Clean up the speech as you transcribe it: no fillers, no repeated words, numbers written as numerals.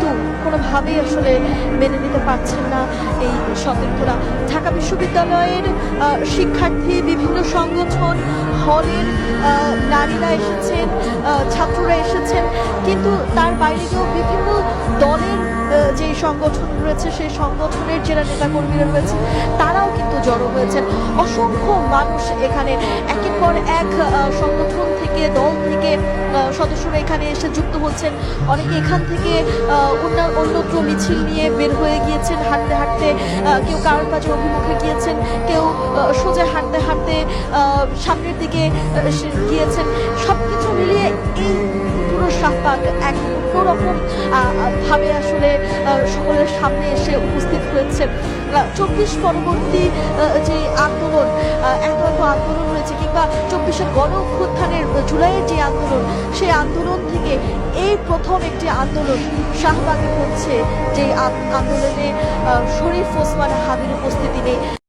কিন্তু কোনোভাবেই আসলে মেনে নিতে পারছেন না এই সতীর্থরা। ঢাকা বিশ্ববিদ্যালয়ের শিক্ষার্থী, বিভিন্ন সংগঠন, হলের নারীরা এসেছেন, ছাত্ররা এসেছেন, কিন্তু তার বাইরেও বিভিন্ন দলের যে সংগঠন রয়েছে সেই সংগঠনের যারা নেতাকর্মীরা রয়েছে তারাও কিন্তু জড়ো হয়েছেন। অসংখ্য মানুষ এখানে একের পর এক সংগঠন থেকে, দল থেকে সদস্যরা এখানে এসে যুক্ত হচ্ছেন। অনেকে এখান থেকে অন্যত্র মিছিল নিয়ে বের হয়ে গিয়েছেন, হাঁটতে হাঁটতে, কেউ কারোর কাজে অভিমুখে গিয়েছেন, কেউ সোজা হাঁটতে হাঁটতে সামনের দিকে গিয়েছেন। সবকিছু মিলিয়ে এই পুরো শাহবাগ এক অন্যরকম ভাবে আসলে সকলের সামনে এসে উপস্থিত হয়েছে। 24 পরবর্তী যে আন্দোলন, এত আন্দোলন হয়েছে, কিংবা 24-এর গণ অভ্যুত্থানের জুলাইয়ের যে আন্দোলন, সেই আন্দোলন থেকে এই প্রথম একটি আন্দোলন শাহবাগে হচ্ছে, যে আন্দোলনে শরীফ ওসমান হাদির উপস্থিতি নেই।